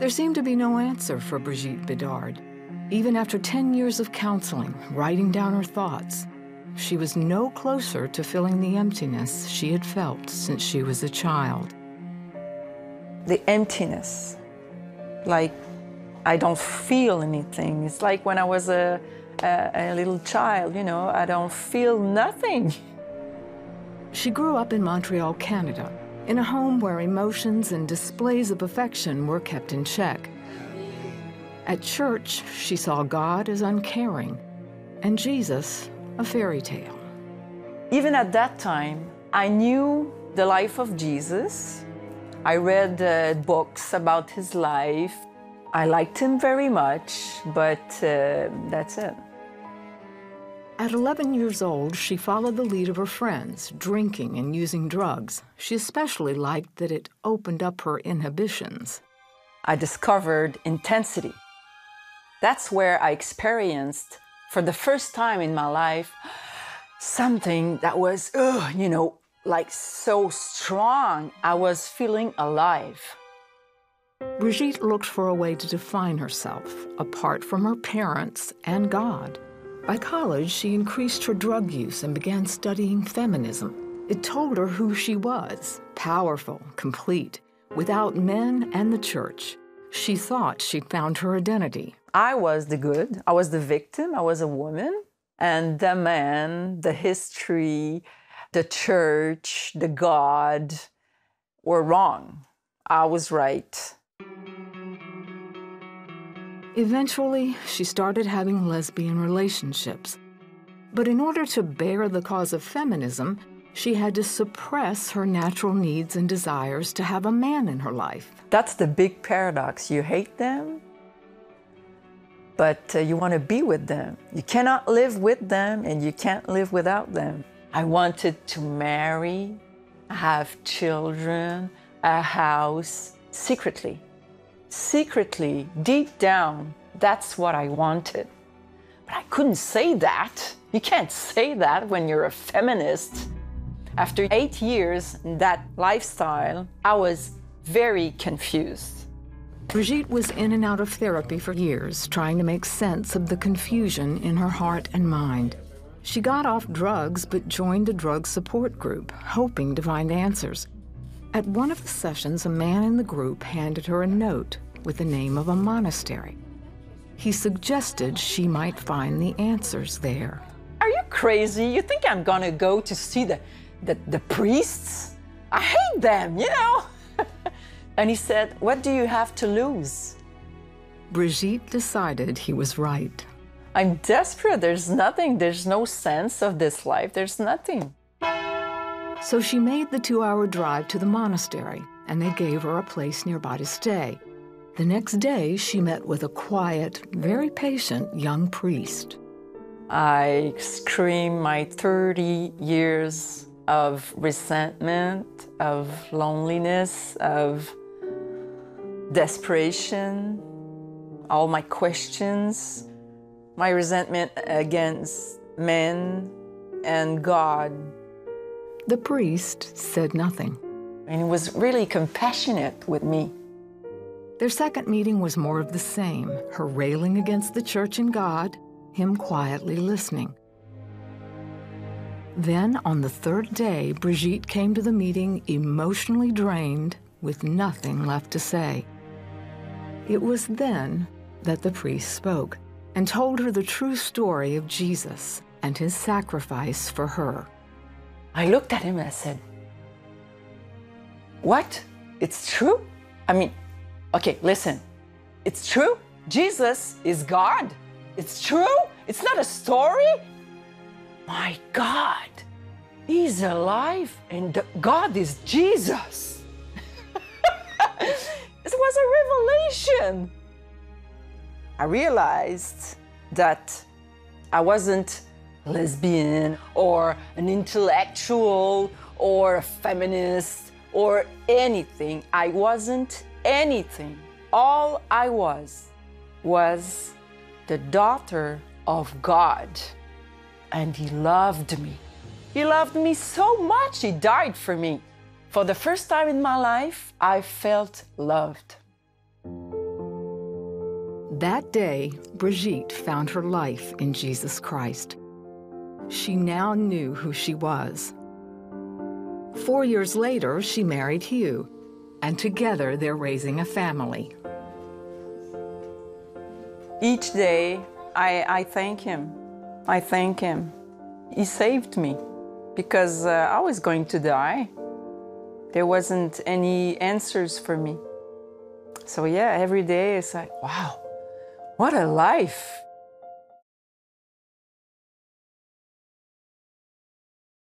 There seemed to be no answer for Brigitte Bedard. Even after 10 years of counseling, writing down her thoughts, she was no closer to filling the emptiness she had felt since she was a child. The emptiness, like I don't feel anything. It's like when I was a little child, you know, I don't feel nothing. She grew up in Montreal, Canada, in a home where emotions and displays of affection were kept in check. At church, she saw God as uncaring and Jesus a fairy tale. Even at that time, I knew the life of Jesus. I read books about his life. I liked him very much, but that's it. At 11 years old, she followed the lead of her friends, drinking and using drugs. She especially liked that it opened up her inhibitions. I discovered intensity. That's where I experienced, for the first time in my life, something that was, you know, like so strong. I was feeling alive. Brigitte looked for a way to define herself, apart from her parents and God. By college, she increased her drug use and began studying feminism. It told her who she was, powerful, complete, without men and the church. She thought she'd found her identity. I was the good, I was the victim, I was a woman, and the man, the history, the church, the God were wrong. I was right. Eventually, she started having lesbian relationships. But in order to bear the cause of feminism, she had to suppress her natural needs and desires to have a man in her life. That's the big paradox. You hate them, but you want to be with them. You cannot live with them, and you can't live without them. I wanted to marry, have children, a house, secretly. Secretly, deep down, that's what I wanted. But I couldn't say that. You can't say that when you're a feminist. After 8 years in that lifestyle, I was very confused. Brigitte was in and out of therapy for years, trying to make sense of the confusion in her heart and mind. She got off drugs, but joined a drug support group, hoping to find answers. At one of the sessions, a man in the group handed her a note with the name of a monastery. He suggested she might find the answers there. Are you crazy? You think I'm gonna go to see the priests? I hate them, you know? And he said, what do you have to lose? Brigitte decided he was right. I'm desperate. There's nothing. There's no sense of this life. There's nothing. So she made the 2-hour drive to the monastery, and they gave her a place nearby to stay. The next day, she met with a quiet, very patient young priest. I screamed my 30 years of resentment, of loneliness, of desperation, all my questions, my resentment against men and God. The priest said nothing. And he was really compassionate with me. Their second meeting was more of the same, her railing against the church and God, him quietly listening. Then, on the third day, Brigitte came to the meeting emotionally drained, with nothing left to say. It was then that the priest spoke and told her the true story of Jesus and his sacrifice for her. I looked at him and I said, what? It's true? I mean, okay, listen. It's true? Jesus is God? It's true? It's not a story? My God, he's alive and God is Jesus. It was a revelation. I realized that I wasn't lesbian or an intellectual or a feminist or anything. I wasn't anything. All I was the daughter of God. And he loved me. He loved me so much, he died for me. For the first time in my life, I felt loved. That day, Brigitte found her life in Jesus Christ. She now knew who she was. 4 years later, she married Hugh, and together they're raising a family. Each day, I thank him. I thank him. He saved me because I was going to die. There wasn't any answers for me. So yeah, every day it's like, wow, what a life.